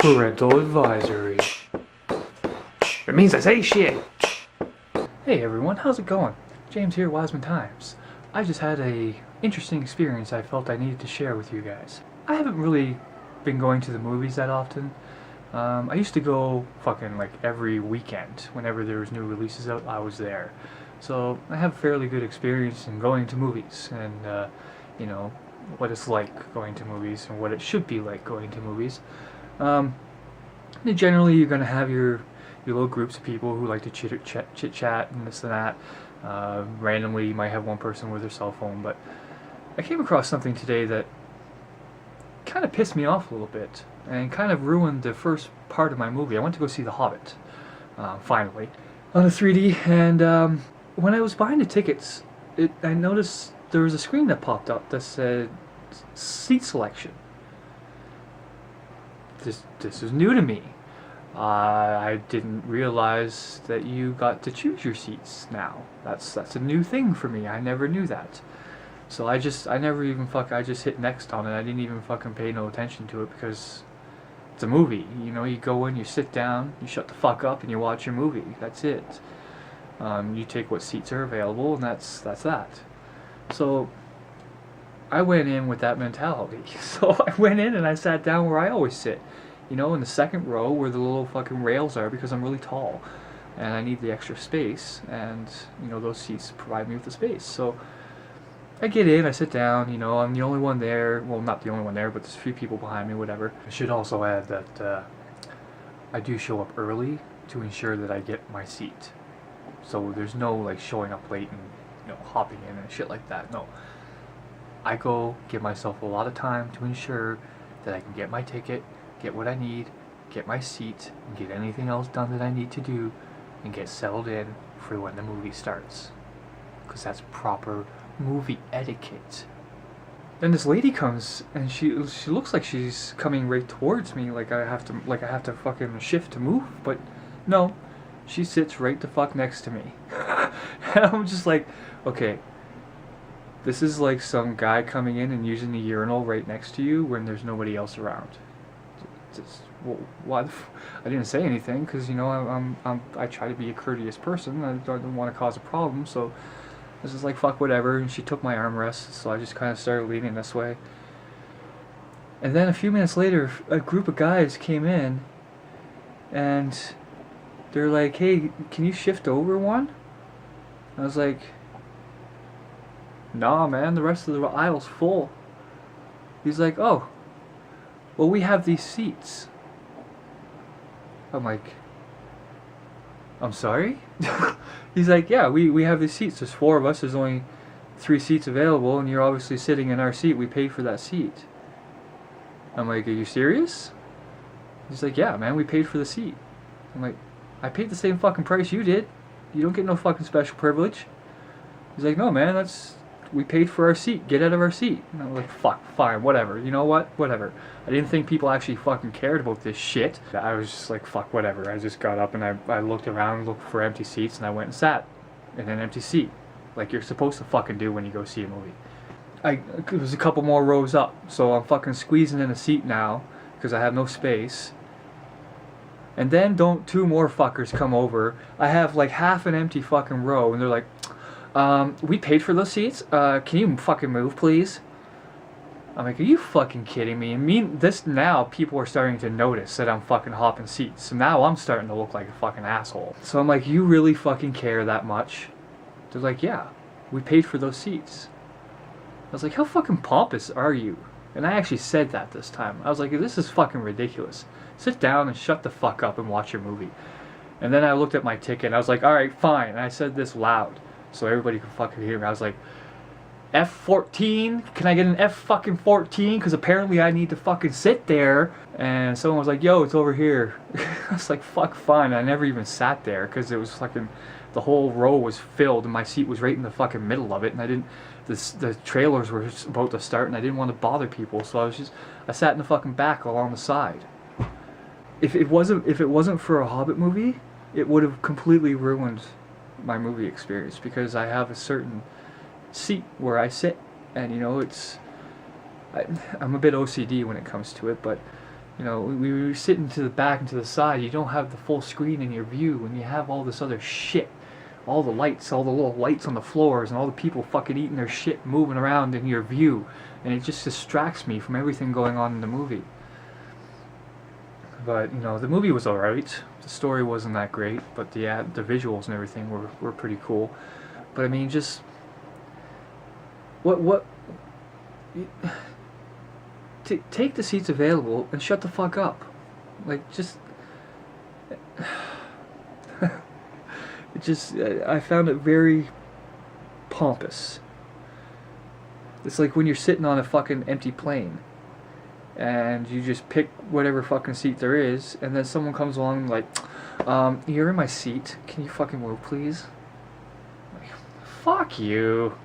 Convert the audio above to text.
Parental advisory. It means I say shit. Hey everyone, how's it going? James here, Wisemantimes. I just had a interesting experience I felt I needed to share with you guys. I haven't really been going to the movies that often. I used to go fucking like every weekend. Whenever there was new releases out, I was there. So I have a fairly good experience in going to movies and you know, what it's like going to movies and what it should be like going to movies. Generally you're going to have your little groups of people who like to chit chat and this and that. Randomly you might have one person with their cell phone, but I came across something today that kind of pissed me off a little bit and kind of ruined the first part of my movie. I went to go see The Hobbit, finally, on a 3D, and when I was buying the tickets, I noticed there was a screen that popped up that said seat selection. This is new to me. I didn't realize that you got to choose your seats now. That's a new thing for me. I never knew that. So I just hit next on it. I didn't even fucking pay no attention to it because it's a movie. You know, you go in, you sit down, you shut the fuck up, and you watch your movie. That's it. You take what seats are available, and that's that. So I went in with that mentality. So I went in and I sat down where I always sit. You know, in the second row where the little fucking rails are, because I'm really tall and I need the extra space, and you know, those seats provide me with the space. So I get in, I sit down, you know, I'm the only one there. Well, not the only one there, but there's a few people behind me, whatever. I should also add that I do show up early to ensure that I get my seat. So there's no like showing up late and, you know, hopping in and shit like that. No. I go give myself a lot of time to ensure that I can get my ticket, get what I need, get my seat, and get anything else done that I need to do, and get settled in for when the movie starts. Because that's proper movie etiquette. Then this lady comes and she looks like she's coming right towards me, like I have to fucking shift to move, but no, she sits right the fuck next to me. And I'm just like, okay, this is like some guy coming in and using the urinal right next to you when there's nobody else around. Well, why? I didn't say anything because, you know, I try to be a courteous person. I don't want to cause a problem, so this is like fuck whatever. And she took my armrest, so I just kind of started leaning this way. And then a few minutes later, a group of guys came in, and they're like, "Hey, can you shift over one?" I was like, "Nah, man, the rest of the aisle's full." He's like, "Oh, well, we have these seats." I'm like, "I'm sorry?" He's like, "Yeah, we have these seats. There's 4 of us. There's only 3 seats available, and you're obviously sitting in our seat. We paid for that seat." I'm like, "Are you serious?" He's like, "Yeah, man, we paid for the seat." I'm like, "I paid the same fucking price you did. You don't get no fucking special privilege." He's like, "No, man, we paid for our seat. Get out of our seat." And I'm like, fuck, fine, whatever. You know what? Whatever. I didn't think people actually fucking cared about this shit. I was just like, fuck, whatever. I just got up and I looked around, looked for empty seats, and I went and sat in an empty seat. Like you're supposed to fucking do when you go see a movie. It was a couple more rows up, so I'm fucking squeezing in a seat now because I have no space. And then 2 more fuckers come over. I have like half an empty fucking row, and they're like, "We paid for those seats. Can you fucking move, please?" I'm like, "Are you fucking kidding me?" Now people are starting to notice that I'm fucking hopping seats. So now I'm starting to look like a fucking asshole. So I'm like, "You really fucking care that much?" They're like, "Yeah, we paid for those seats." I was like, "How fucking pompous are you?" And I actually said that this time. I was like, "This is fucking ridiculous. Sit down and shut the fuck up and watch your movie." And then I looked at my ticket and I was like, "Alright, fine." And I said this loud so everybody could fucking hear me. I was like, "F14? Can I get an F fucking 14? Because apparently I need to fucking sit there." And someone was like, "Yo, it's over here." I was like, "Fuck, fine." I never even sat there because it was fucking, the whole row was filled and my seat was right in the fucking middle of it, and the trailers were about to start and I didn't want to bother people, so I sat in the fucking back along the side. If it wasn't for a Hobbit movie, it would have completely ruined my movie experience, because I have a certain seat where I sit, and you know, I'm a bit OCD when it comes to it, but You know, when you're sitting to the back and to the side, you don't have the full screen in your view, and you have all this other shit. All the lights, all the little lights on the floors, and all the people fucking eating their shit moving around in your view. And it just distracts me from everything going on in the movie. But, you know, the movie was alright. The story wasn't that great, but the visuals and everything were pretty cool. But I mean, just... What... Take the seats available and shut the fuck up. Like, just... It just... I found it very pompous. It's like when you're sitting on a fucking empty plane and you just pick whatever fucking seat there is, and then someone comes along like, you're in my seat, can you fucking move please? Like, fuck you.